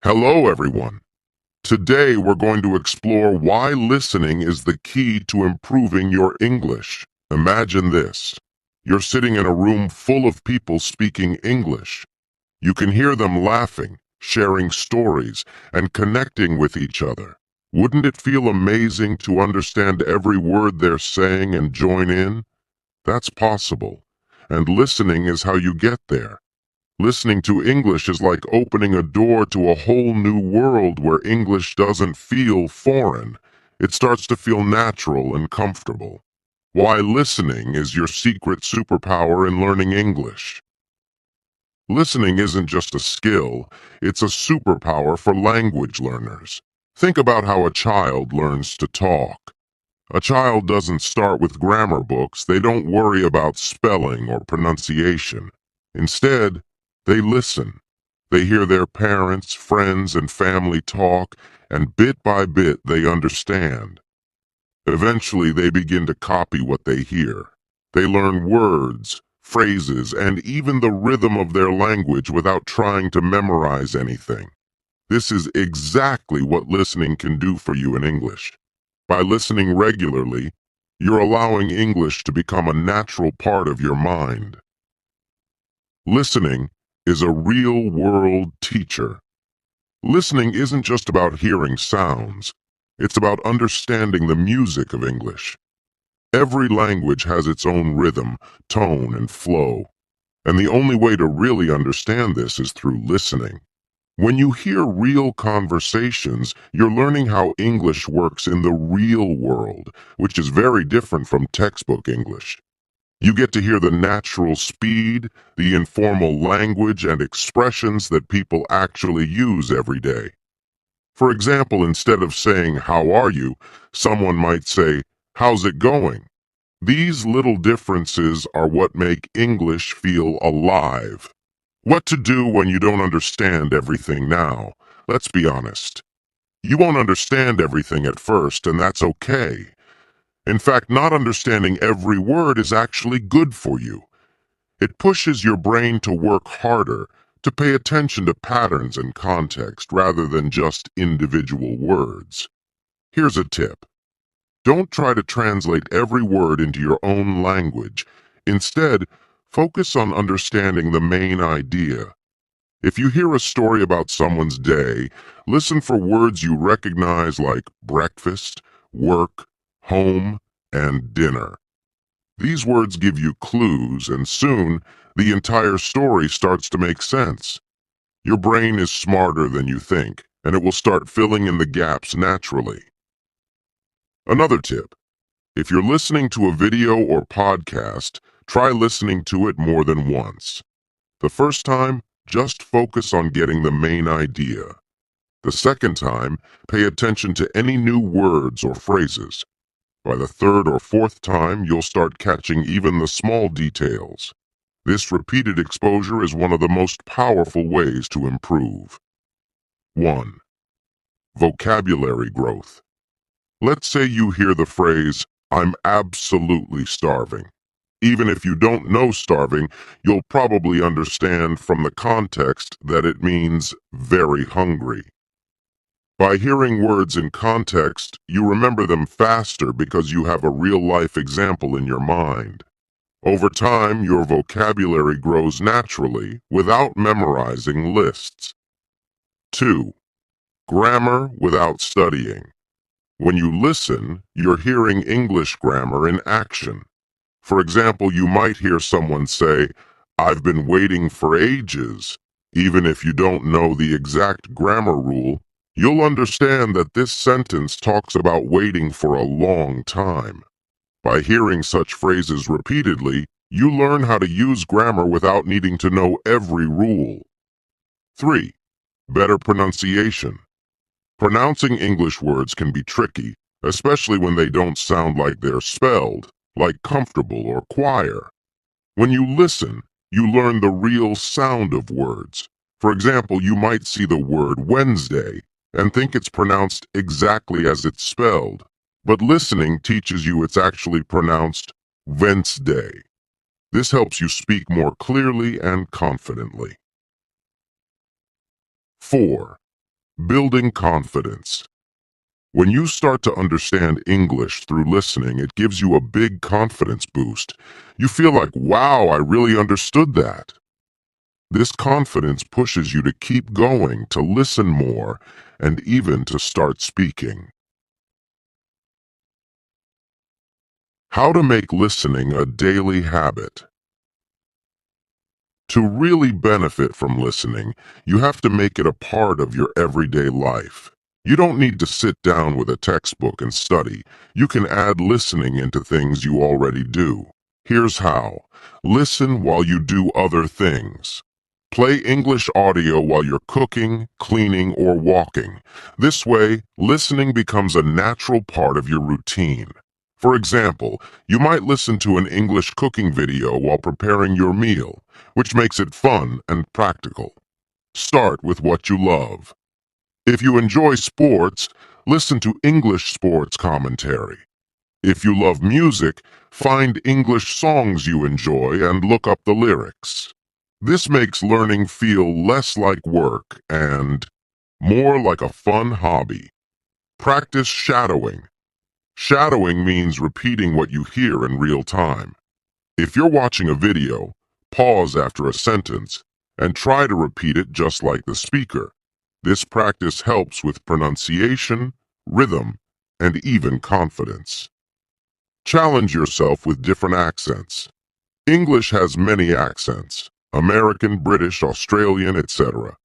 Hello, everyone. Today we're going to explore why listening is the key to improving your English. Imagine this. You're sitting in a room full of people speaking English. You can hear them laughing, sharing stories, and connecting with each other. Wouldn't it feel amazing to understand every word they're saying and join in? That's possible. And listening is how you get there. Listening to English is like opening a door to a whole new world where English doesn't feel foreign. It starts to feel natural and comfortable. Why listening is your secret superpower in learning English. Listening isn't just a skill, it's a superpower for language learners. Think about how a child learns to talk. A child doesn't start with grammar books, they don't worry about spelling or pronunciation. Instead, they listen. They hear their parents, friends, and family talk, and bit by bit they understand. Eventually, they begin to copy what they hear. They learn words, phrases, and even the rhythm of their language without trying to memorize anything. This is exactly what listening can do for you in English. By listening regularly, you're allowing English to become a natural part of your mind. Listening is a real-world teacher. Listening isn't just about hearing sounds. It's about understanding the music of English. Every language has its own rhythm, tone, and flow. And the only way to really understand this is through listening. When you hear real conversations, you're learning how English works in the real world, which is very different from textbook English. You get to hear the natural speed, the informal language, and expressions that people actually use every day. For example, instead of saying, "How are you?" someone might say, "How's it going?" These little differences are what make English feel alive. What to do when you don't understand everything now? Let's be honest. You won't understand everything at first, and that's okay. In fact, not understanding every word is actually good for you. It pushes your brain to work harder, to pay attention to patterns and context rather than just individual words. Here's a tip. Don't try to translate every word into your own language. Instead, focus on understanding the main idea. If you hear a story about someone's day, listen for words you recognize like breakfast, work, home, and dinner. These words give you clues, and soon the entire story starts to make sense. Your brain is smarter than you think, and it will start filling in the gaps naturally. Another tip. If you're listening to a video or podcast, try listening to it more than once. The first time, just focus on getting the main idea. The second time, pay attention to any new words or phrases. By the third or fourth time, you'll start catching even the small details. This repeated exposure is one of the most powerful ways to improve. 1. Vocabulary growth. Let's say you hear the phrase, "I'm absolutely starving." Even if you don't know starving, you'll probably understand from the context that it means very hungry. By hearing words in context, you remember them faster because you have a real-life example in your mind. Over time, your vocabulary grows naturally without memorizing lists. 2. Grammar without studying. When you listen, you're hearing English grammar in action. For example, you might hear someone say, "I've been waiting for ages." Even if you don't know the exact grammar rule, you'll understand that this sentence talks about waiting for a long time. By hearing such phrases repeatedly, you learn how to use grammar without needing to know every rule. 3. Better pronunciation. Pronouncing English words can be tricky, especially when they don't sound like they're spelled, like comfortable or choir. When you listen, you learn the real sound of words. For example, you might see the word Wednesday and think it's pronounced exactly as it's spelled, but listening teaches you it's actually pronounced Wednesday. This helps you speak more clearly and confidently. 4. Building confidence. When you start to understand English through listening, it gives you a big confidence boost. You feel like, wow, I really understood that. This confidence pushes you to keep going, to listen more, and even to start speaking. How to make listening a daily habit. To really benefit from listening, you have to make it a part of your everyday life. You don't need to sit down with a textbook and study. You can add listening into things you already do. Here's how. Listen while you do other things. Play English audio while you're cooking, cleaning, or walking. This way, listening becomes a natural part of your routine. For example, you might listen to an English cooking video while preparing your meal, which makes it fun and practical. Start with what you love. If you enjoy sports, listen to English sports commentary. If you love music, find English songs you enjoy and look up the lyrics. This makes learning feel less like work and more like a fun hobby. Practice shadowing. Shadowing means repeating what you hear in real time. If you're watching a video, pause after a sentence and try to repeat it just like the speaker. This practice helps with pronunciation, rhythm, and even confidence. Challenge yourself with different accents. English has many accents: American, British, Australian, etc.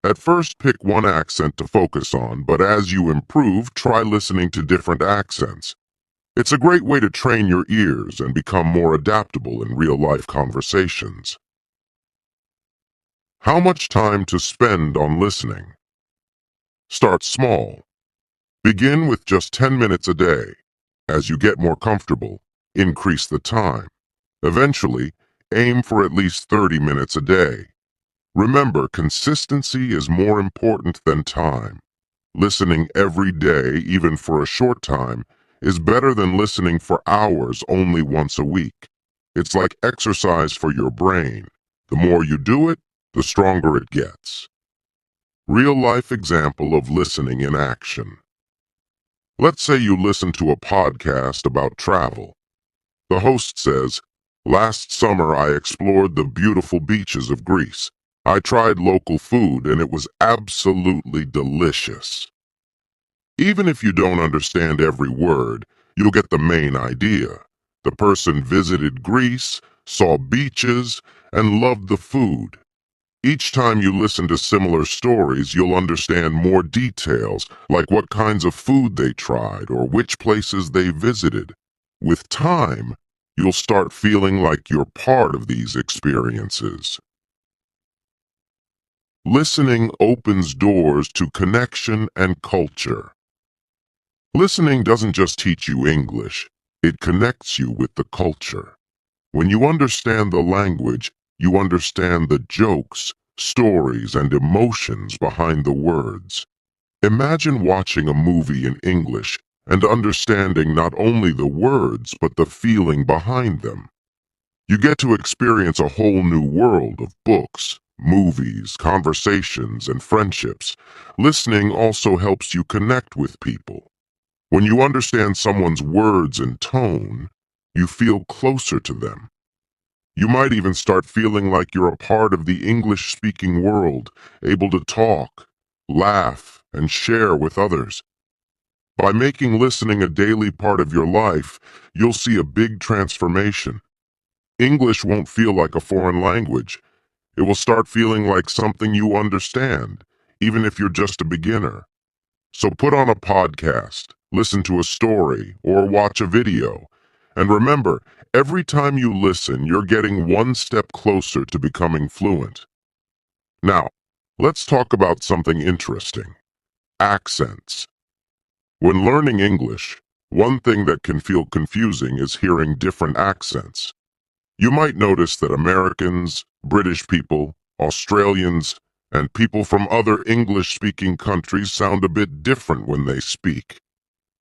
At first, pick one accent to focus on, but as you improve, try listening to different accents. It's a great way to train your ears and become more adaptable in real-life conversations. How much time to spend on listening? Start small. Begin with just 10 minutes a day. As you get more comfortable, increase the time. Eventually, aim for at least 30 minutes a day. Remember, consistency is more important than time. Listening every day, even for a short time, is better than listening for hours only once a week. It's like exercise for your brain. The more you do it, the stronger it gets. Real-life example of listening in action. Let's say you listen to a podcast about travel. The host says, "Last summer I explored the beautiful beaches of Greece. I tried local food and it was absolutely delicious." Even if you don't understand every word, you'll get the main idea. The person visited Greece, saw beaches, and loved the food. Each time you listen to similar stories, you'll understand more details, like what kinds of food they tried or which places they visited. With time, you'll start feeling like you're part of these experiences. Listening opens doors to connection and culture. Listening doesn't just teach you English, it connects you with the culture. When you understand the language, you understand the jokes, stories, and emotions behind the words. Imagine watching a movie in English and understanding not only the words but the feeling behind them. You get to experience a whole new world of books, movies, conversations, and friendships. Listening also helps you connect with people. When you understand someone's words and tone, you feel closer to them. You might even start feeling like you're a part of the English-speaking world, able to talk, laugh, and share with others. By making listening a daily part of your life, you'll see a big transformation. English won't feel like a foreign language. It will start feeling like something you understand, even if you're just a beginner. So put on a podcast, listen to a story, or watch a video. And remember, every time you listen, you're getting one step closer to becoming fluent. Now, let's talk about something interesting. Accents. When learning English, one thing that can feel confusing is hearing different accents. You might notice that Americans, British people, Australians, and people from other English-speaking countries sound a bit different when they speak.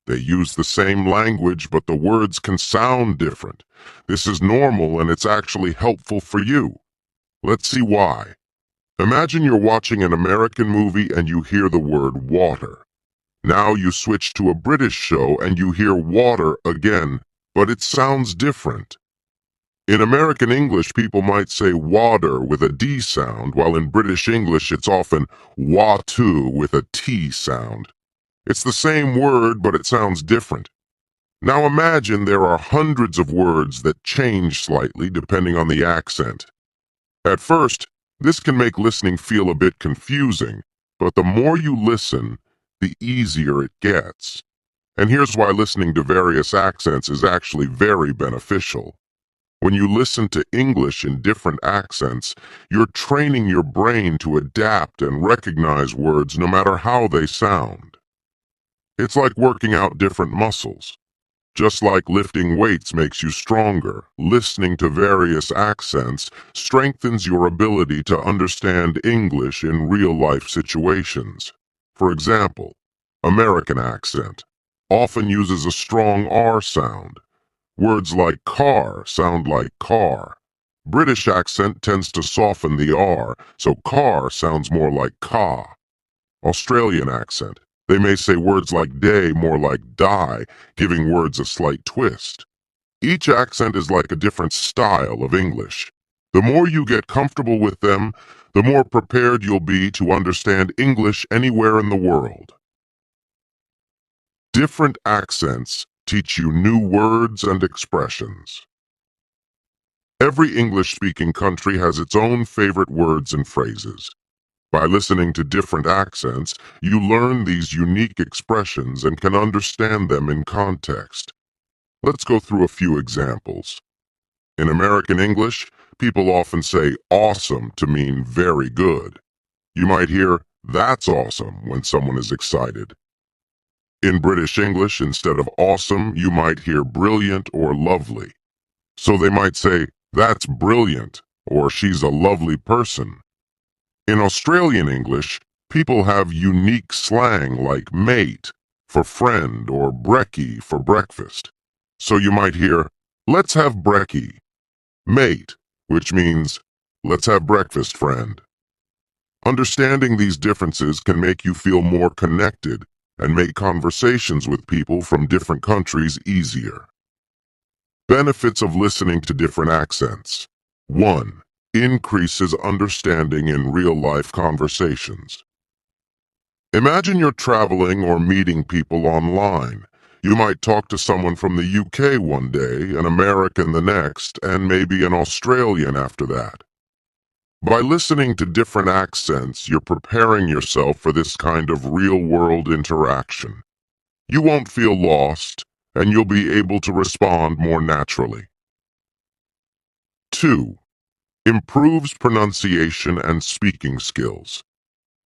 They use the same language, but the words can sound different. This is normal and it's actually helpful for you. Let's see why. Imagine you're watching an American movie and you hear the word water. Now you switch to a British show and you hear water again, but it sounds different. In American English, people might say water with a D sound, while in British English it's often watu with a T sound. It's the same word, but it sounds different. Now imagine there are hundreds of words that change slightly depending on the accent. At first, this can make listening feel a bit confusing, but the more you listen, the easier it gets. And here's why listening to various accents is actually very beneficial. When you listen to English in different accents, you're training your brain to adapt and recognize words no matter how they sound. It's like working out different muscles. Just like lifting weights makes you stronger, listening to various accents strengthens your ability to understand English in real-life situations. For example, American accent often uses a strong R sound. Words like car sound like car. British accent tends to soften the R, so car sounds more like ka. Australian accent. They may say words like day more like die, giving words a slight twist. Each accent is like a different style of English. The more you get comfortable with them, the more prepared you'll be to understand English anywhere in the world. Different accents teach you new words and expressions. Every English-speaking country has its own favorite words and phrases. By listening to different accents, you learn these unique expressions and can understand them in context. Let's go through a few examples. In American English, people often say awesome to mean very good. You might hear that's awesome when someone is excited. In British English, instead of awesome, you might hear brilliant or lovely. So they might say, that's brilliant, or she's a lovely person. In Australian English, people have unique slang like mate for friend or brekkie for breakfast. So you might hear, let's have brekkie. Mate, which means, let's have breakfast, friend. Understanding these differences can make you feel more connected and make conversations with people from different countries easier. Benefits of listening to different accents. 1. Increases understanding in real-life conversations. Imagine you're traveling or meeting people online. You might talk to someone from the UK one day, an American the next, and maybe an Australian after that. By listening to different accents, you're preparing yourself for this kind of real-world interaction. You won't feel lost, and you'll be able to respond more naturally. 2. Improves pronunciation and speaking skills.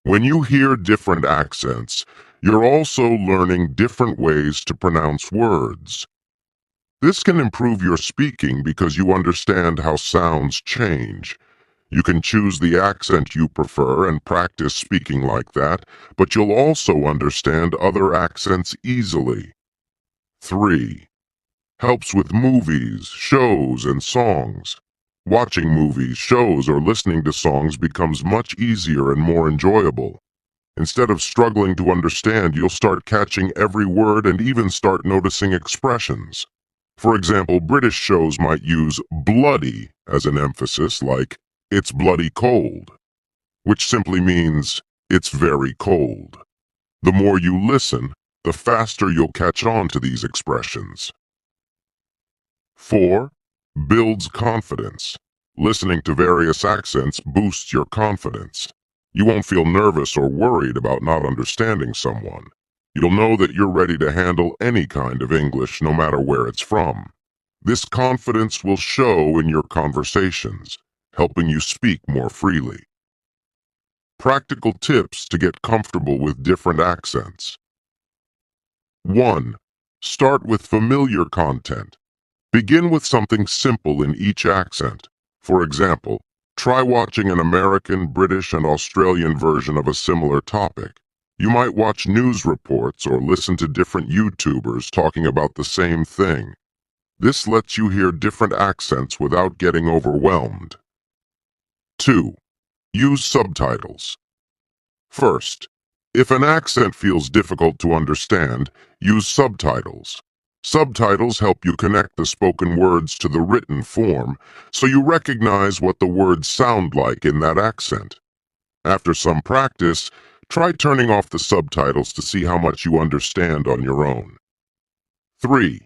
When you hear different accents, you're also learning different ways to pronounce words. This can improve your speaking because you understand how sounds change. You can choose the accent you prefer and practice speaking like that, but you'll also understand other accents easily. 3. Helps with movies, shows, and songs. Watching movies, shows, or listening to songs becomes much easier and more enjoyable. Instead of struggling to understand, you'll start catching every word and even start noticing expressions. For example, British shows might use bloody as an emphasis, like, it's bloody cold, which simply means, it's very cold. The more you listen, the faster you'll catch on to these expressions. 4. Builds confidence. Listening to various accents boosts your confidence. You won't feel nervous or worried about not understanding someone. You'll know that you're ready to handle any kind of English, no matter where it's from. This confidence will show in your conversations, helping you speak more freely. Practical tips to get comfortable with different accents. 1. Start with familiar content. Begin with something simple in each accent. For example, try watching an American, British, and Australian version of a similar topic. You might watch news reports or listen to different YouTubers talking about the same thing. This lets you hear different accents without getting overwhelmed. 2. Use subtitles. First, if an accent feels difficult to understand, use subtitles. Subtitles help you connect the spoken words to the written form, so you recognize what the words sound like in that accent. After some practice, try turning off the subtitles to see how much you understand on your own. 3.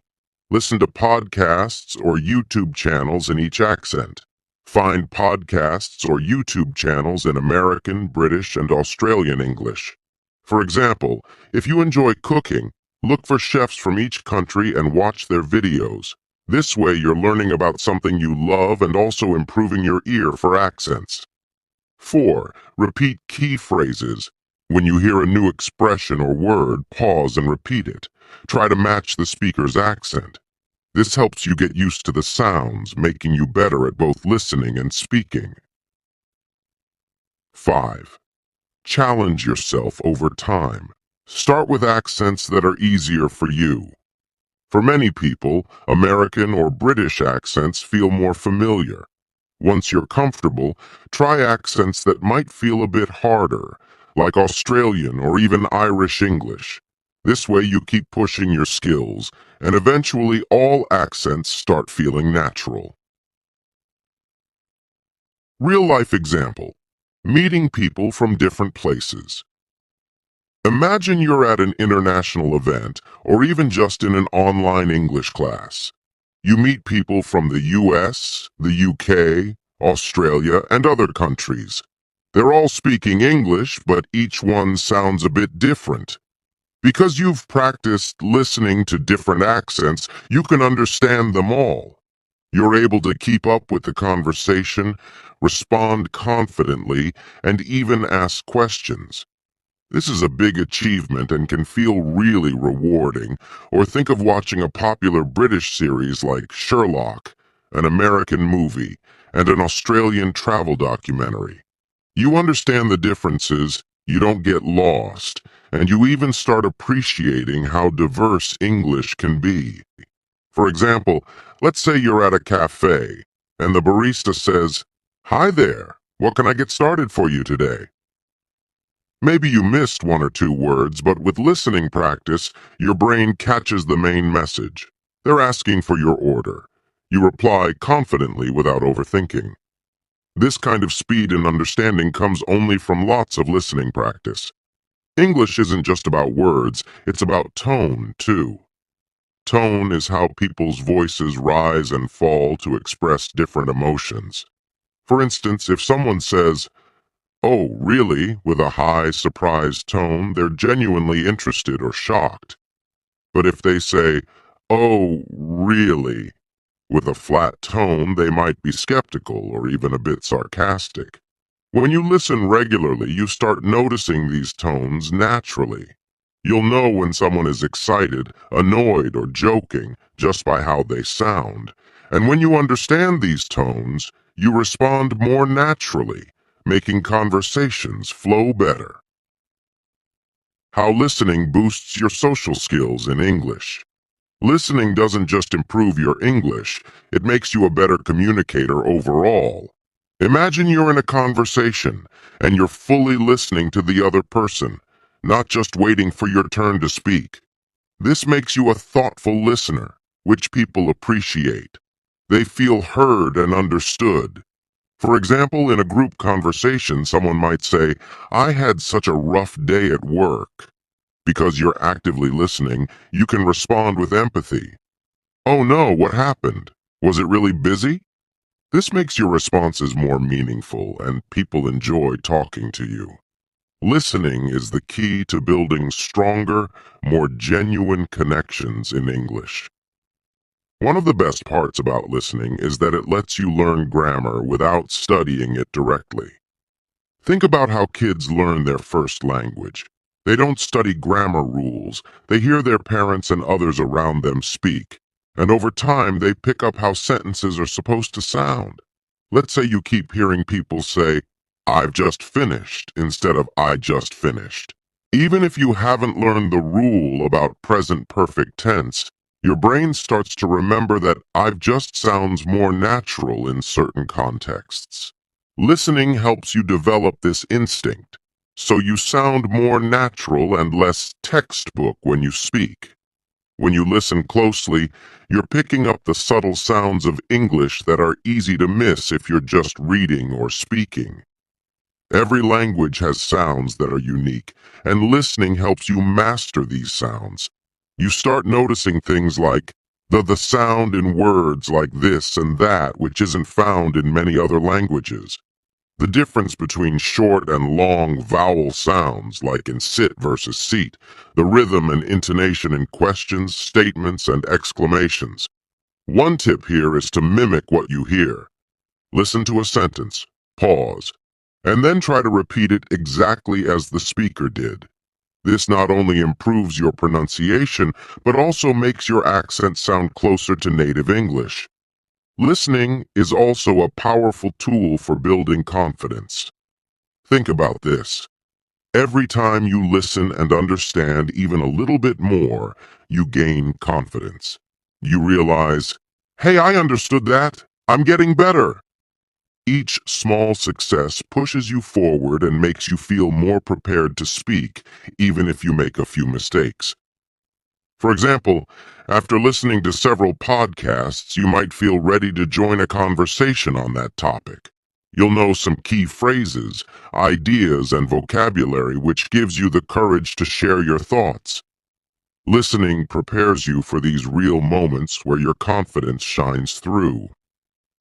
Listen to podcasts or YouTube channels in each accent. Find podcasts or YouTube channels in American, British, and Australian English. For example, if you enjoy cooking, look for chefs from each country and watch their videos. This way you're learning about something you love and also improving your ear for accents. 4. Repeat key phrases. When you hear a new expression or word, pause and repeat it. Try to match the speaker's accent. This helps you get used to the sounds, making you better at both listening and speaking. 5. Challenge yourself over time. Start with accents that are easier for you. For many people, American or British accents feel more familiar. Once you're comfortable, try accents that might feel a bit harder, like Australian or even Irish English. This way you keep pushing your skills, and eventually all accents start feeling natural. Real-life example. Meeting people from different places. Imagine you're at an international event, or even just in an online English class. You meet people from the US, the UK, Australia, and other countries. They're all speaking English, but each one sounds a bit different. Because you've practiced listening to different accents, you can understand them all. You're able to keep up with the conversation, respond confidently, and even ask questions. This is a big achievement and can feel really rewarding, or think of watching a popular British series like Sherlock, an American movie, and an Australian travel documentary. You understand the differences, you don't get lost, and you even start appreciating how diverse English can be. For example, let's say you're at a cafe, and the barista says, "Hi there, what can I get started for you today?" Maybe you missed one or two words, but with listening practice, your brain catches the main message. They're asking for your order. You reply confidently without overthinking. This kind of speed and understanding comes only from lots of listening practice. English isn't just about words, it's about tone, too. Tone is how people's voices rise and fall to express different emotions. For instance, if someone says, "Oh, really?" with a high, surprised tone, they're genuinely interested or shocked. But if they say, "Oh, really?" with a flat tone, they might be skeptical or even a bit sarcastic. When you listen regularly, you start noticing these tones naturally. You'll know when someone is excited, annoyed, or joking just by how they sound. And when you understand these tones, you respond more naturally, making conversations flow better. How listening boosts your social skills in English. Listening doesn't just improve your English, it makes you a better communicator overall. Imagine you're in a conversation and you're fully listening to the other person, not just waiting for your turn to speak. This makes you a thoughtful listener, which people appreciate. They feel heard and understood. For example, in a group conversation, someone might say, "I had such a rough day at work." Because you're actively listening, you can respond with empathy. "Oh no, what happened? Was it really busy?" This makes your responses more meaningful, and people enjoy talking to you. Listening is the key to building stronger, more genuine connections in English. One of the best parts about listening is that it lets you learn grammar without studying it directly. Think about how kids learn their first language. They don't study grammar rules, they hear their parents and others around them speak, and over time they pick up how sentences are supposed to sound. Let's say you keep hearing people say, "I've just finished," instead of "I just finished." Even if you haven't learned the rule about present perfect tense, your brain starts to remember that "I've just" sounds more natural in certain contexts. Listening helps you develop this instinct, so you sound more natural and less textbook when you speak. When you listen closely, you're picking up the subtle sounds of English that are easy to miss if you're just reading or speaking. Every language has sounds that are unique, and listening helps you master these sounds. You start noticing things like the sound in words like this and that, which isn't found in many other languages. The difference between short and long vowel sounds, like in sit versus seat, the rhythm and intonation in questions, statements, and exclamations. One tip here is to mimic what you hear. Listen to a sentence, pause, and then try to repeat it exactly as the speaker did. This not only improves your pronunciation, but also makes your accent sound closer to native English. Listening is also a powerful tool for building confidence. Think about this. Every time you listen and understand even a little bit more, you gain confidence. You realize, hey, I understood that. I'm getting better. Each small success pushes you forward and makes you feel more prepared to speak, even if you make a few mistakes. For example, after listening to several podcasts, you might feel ready to join a conversation on that topic. You'll know some key phrases, ideas, and vocabulary which gives you the courage to share your thoughts. Listening prepares you for these real moments where your confidence shines through.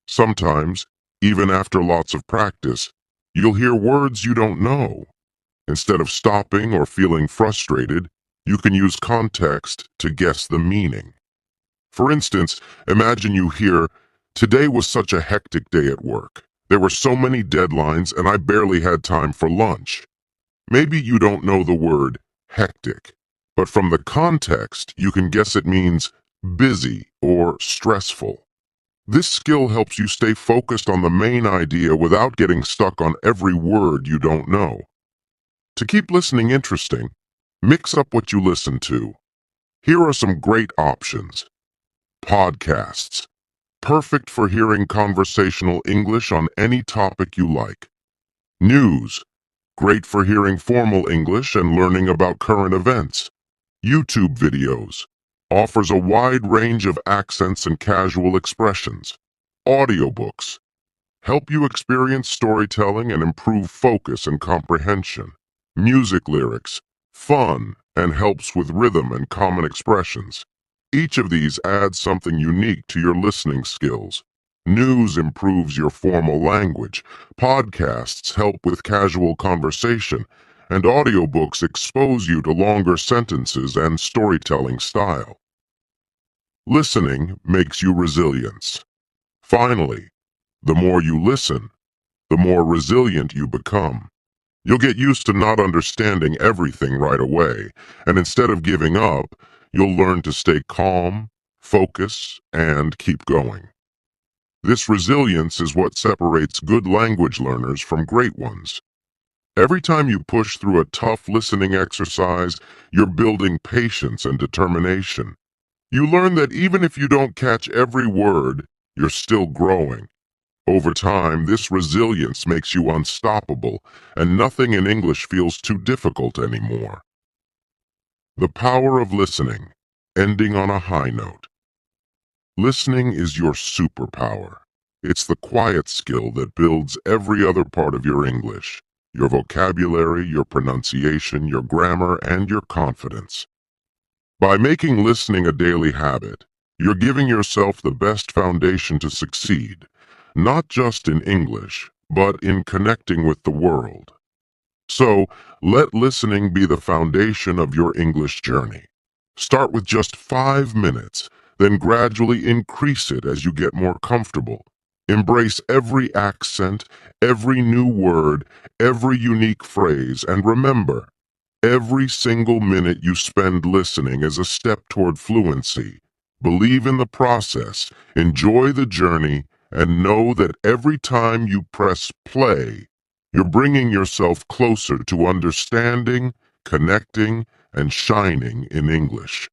Sometimes, even after lots of practice, you'll hear words you don't know. Instead of stopping or feeling frustrated, you can use context to guess the meaning. For instance, imagine you hear, "Today was such a hectic day at work. There were so many deadlines and I barely had time for lunch." Maybe you don't know the word hectic, but from the context, you can guess it means busy or stressful. This skill helps you stay focused on the main idea without getting stuck on every word you don't know. To keep listening interesting, mix up what you listen to. Here are some great options. Podcasts. Perfect for hearing conversational English on any topic you like. News. Great for hearing formal English and learning about current events. YouTube videos. Offers a wide range of accents and casual expressions. Audiobooks. Help you experience storytelling and improve focus and comprehension. Music lyrics. Fun and helps with rhythm and common expressions. Each of these adds something unique to your listening skills. News improves your formal language. Podcasts help with casual conversation. And audiobooks expose you to longer sentences and storytelling style. Listening makes you resilient. Finally, the more you listen, the more resilient you become. You'll get used to not understanding everything right away, and instead of giving up, you'll learn to stay calm, focus, and keep going. This resilience is what separates good language learners from great ones. Every time you push through a tough listening exercise, you're building patience and determination. You learn that even if you don't catch every word, you're still growing. Over time, this resilience makes you unstoppable, and nothing in English feels too difficult anymore. The power of listening, ending on a high note. Listening is your superpower. It's the quiet skill that builds every other part of your English, your vocabulary, your pronunciation, your grammar, and your confidence. By making listening a daily habit, you're giving yourself the best foundation to succeed, not just in English, but in connecting with the world. So, let listening be the foundation of your English journey. Start with just 5 minutes, then gradually increase it as you get more comfortable. Embrace every accent, every new word, every unique phrase, and remember, every single minute you spend listening is a step toward fluency. Believe in the process, enjoy the journey, and know that every time you press play, you're bringing yourself closer to understanding, connecting, and shining in English.